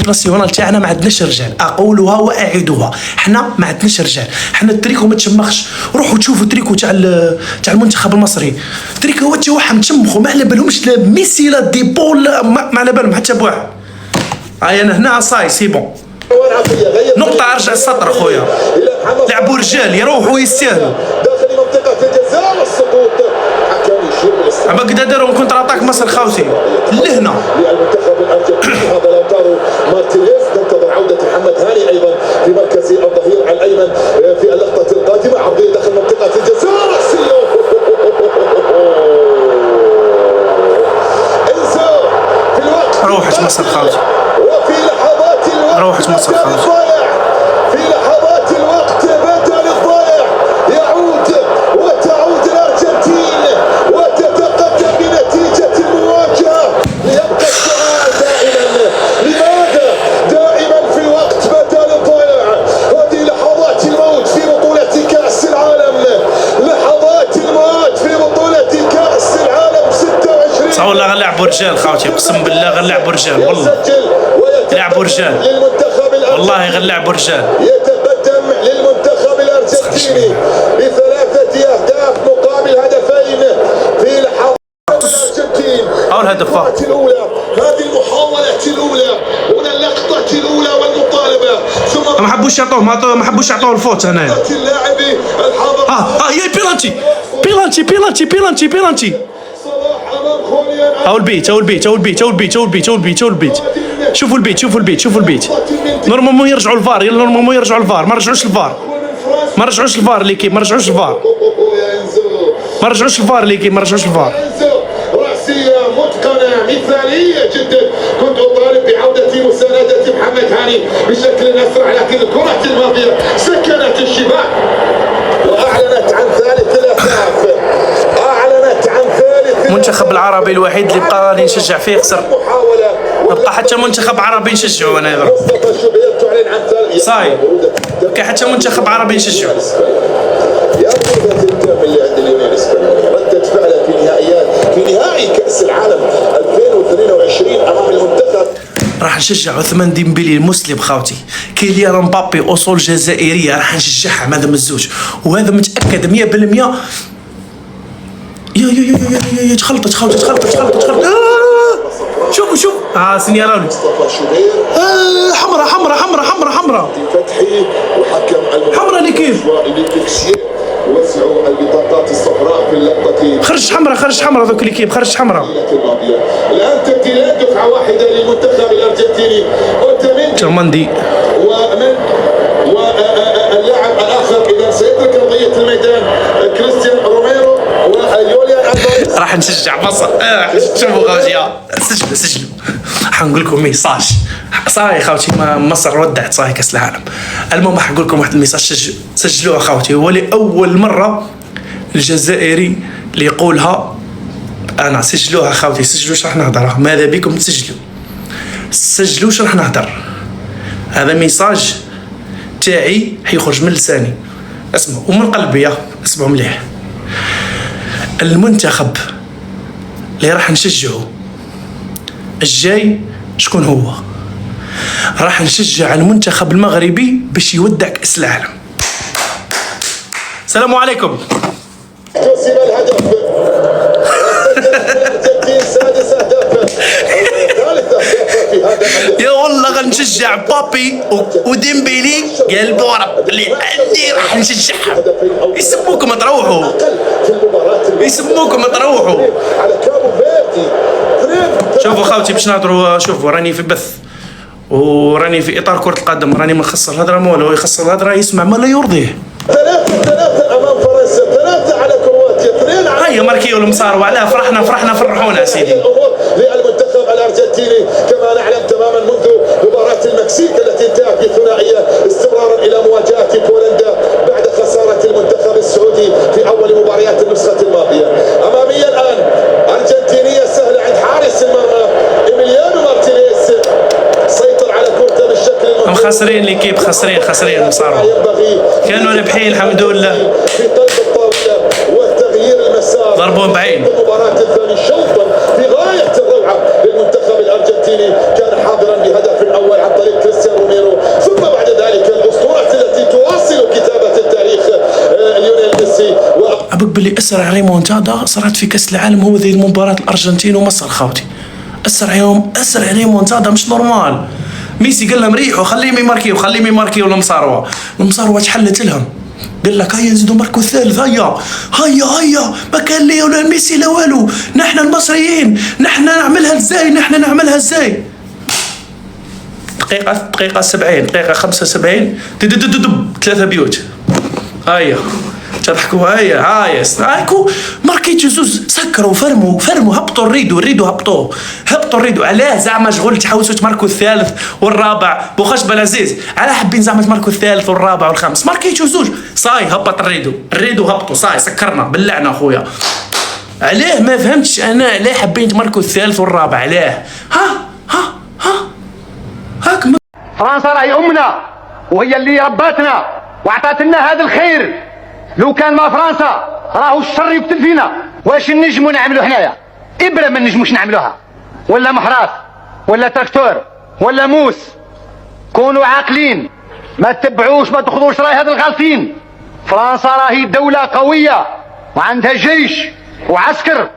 ليكيب ناسيونال تاعنا ما عندناش رجال، اقولها واعيدها، حنا ما عندناش رجال، حنا التريكو ما تشمخش. روحوا تشوفوا التريكو تاع المنتخب المصري، التريكو هو تاعهم متشمخوا، ما على بالهمش لا ميسي لا ديبول، ما على بالهم حتى بواحد. هاي انا هنا صاي سي بون، نقطة ارجع السطر خويا، لعبوا رجال يروحوا يستاهلوا. داخل منطقة الجزاء والسقوط، حكم يشير بالاستمرار. اما كدا داروا كونتر اتاك مصر خوتي لهنا للمنتخب الارجنتيني. هذا لوتارو مارتينيز، تنتظر عودة محمد هاني ايضا في مركز الظهير الايمن في اللقطة القادمة. عرضية داخل منطقة الجزاء، راسية انسى في الوقت. روحت مصر خوتي، وفي لحظات الوقت روحت مصر خوتي. في لحظات الوقت بدا للضايع، يعود وتعود الارجنتين وتتقدم بنتيجة المواجهة. ليبقى السؤال دائما، لماذا دائما في الوقت بدا للضايع؟ هذه لحظات الموت في بطولة كأس العالم، لحظات الموت في بطولة كأس العالم 26. صح والله غنلعبوا رجال خوتي، اقسم بالله غنلعبوا رجال، والله لعبوا رجال، والله غنلعبوا رجال. يتقدم للمنتخب الارجنتيني ب3 اهداف مقابل هدفين في لحظات الارجنتين. او الهدف الاولى، هذه المحاولة الاولى، هنا اللقطة الاولى والمطالبة، ثم ما حبوش يعطوه، ما حبوش يعطوه الفوت هنايا. اللاعب الحاضر هي بيلانتي بيلانتي بيلانتي بيلانتي بيلانتي. صلاح امام خوليان. او البيت او البيت او البيت او البيت او البيت او البيت او البيت. شوفوا البيت شوفوا البيت شوفوا البيت. نورمالمون يرجعوا الفار، يلا نورمالمون يرجعوا الفار، ما رجعوش الفار، ما رجعوش الفار ليكيب، ما رجعوش الفار، ما رجعوش الفار ليكيب، ما رجعوش الفار. رأسية متقنة مثالية جدا. كنت أطالب بعودة مساندة محمد هاني بشكل أسرع، لكن الكرة الماضية سكنت الشباك وأعلنت عن ثالث الأهداف. أعلنت عن ثالث. المنتخب العربي الوحيد اللي بقى راني نشجع فيه خسر، ما بقى حتى منتخب عربي نشجعو انا دابا. صاي بقى حتى منتخب عربي نشجعو. يا قوة الدم اللي عند اليونان الاسبانية، ردة فعله في نهائي كأس العالم 2022 أمام المنتخب. راح نشجع عثمان ديمبلي المسلم خاوتي، كيليان مبابي اصول جزائريه، راح نشجعها هذا من الزوج، وهذا متاكد 100%. يا تخلطت خاوتي، تخلطت. شوف سينيالوني حمراء فتحي وحكم حمراء ليكيب، وزعوا البطاقات الصفراء في اللقطة. خرج حمراء ذوك ليكيب، خرج حمراء. الآن تبديلات دفعة واحدة للمنتخب الأرجنتيني، أوتاميندي جرماندي ومن واللاعب الآخر إذا سيترك أرضية الميدان كريستيان روميرو ويوليان ألفاريز. راح نشجع مصر. شوفوا خوتي، سجلوا حنقول لكم ميساج صاي خوتي، مصر ودعت صاي كاس العالم. المهم راح نقول لكم واحد الميساج سجلوها خوتي، هو لأول مرة الجزائري اللي يقولها انا. سجلوها خوتي، سجلوا واش راح نهضر، ماذا بكم سجلوا واش راح نهضر. هذا ميساج تاعي حيخرج من لساني، اسمعوا ومن قلبي، اسمعوا مليح. المنتخب اللي راح نشجعه الجاي شكون هو؟ راح نشجع المنتخب المغربي باش يودع كأس العالم. السلام عليكم. كسب الهدف. الأرجنتين سادس أهدافه، ثالث أهدافه في هذا. يا والله غنشجع بابي وديمبيلي قلبوا رب اللي عندي، راح نشجعهم. يسموكم تروحوا، يسموكم تروحوا. على كابو فيردي. شوفوا خاوتي باش نهضروا، شوفوا راني في بث وراني في اطار كرة القدم، راني ما نخسر الهضره مولو، يخسر الهضره يسمع ما لا يرضيه. 3 أمام فرنسا، 3 على كرواتيا، 2 على. هيا ماركيو المصار وعلاه فرحنا فرحونا سيدي. للمنتخب الارجنتيني كما نعلم تماما منذ مباراة المكسيك التي انتهت بثنائية، استمرارا الى مواجهة بولندا بعد خسارة المنتخب السعودي في اول مباريات النسخة الماضية. امامية الان ارجنتينية سهلة عند حارس المرمى إيميليانو مارتينيز، سيطر على كرة بالشكل المطلوب. خاسرين ليكيب، خاسرين صاروا، كانوا رابحين الحمد لله. في قلب الطاولة وتغيير المسار، ضربون بعين. المباراة الثاني شوطا في غاية الروعة للمنتخب الارجنتيني، كان حاضرا بهدف الاول عن طريق بلي اسرع ريمونتادا صارت في كاس العالم هو ذي مباراة الارجنتين ومصر خاوتي. اسرع ريمونتادا مش نورمال. ميسي قال لهم ريحوا خليهم يماركيو المصاروة تحلت لهم. قال لك هيا نزيدوا ماركو الثالث، هيا ما كان لي ولا ميسي لا والو، نحن المصريين نحن نعملها ازاي. دقيقة 70 دقيقة 75 3 بيوت. هيا تضحكوا هيا هاكو ماركيتو زوز سكروا فرموا هبطوا الريدو هبطوا علاه زعما شغل تحوسوا تماركوا الثالث والرابع بوخاش بلازيز على حابين زعما تماركوا الثالث والرابع والخامس. ماركيتو زوج صاي هبط الريدو هبطوا صاي سكرنا باللعنه اخويا. علاه ما فهمتش انا علاه حابين تماركوا الثالث والرابع علاه. هاك فرنسا راهي امنا وهي اللي رباتنا وعطات لنا هذا الخير. لو كان ما فرنسا راهو الشر يقتل فينا. واش نجمو نعملو حنايا؟ ابره ما نجموش نعملوها، ولا محراث ولا تراكتور ولا موس. كونوا عاقلين، ما تتبعوش ما تاخذوش راي هذا الغالطين. فرنسا راهي دولة قوية وعندها جيش وعسكر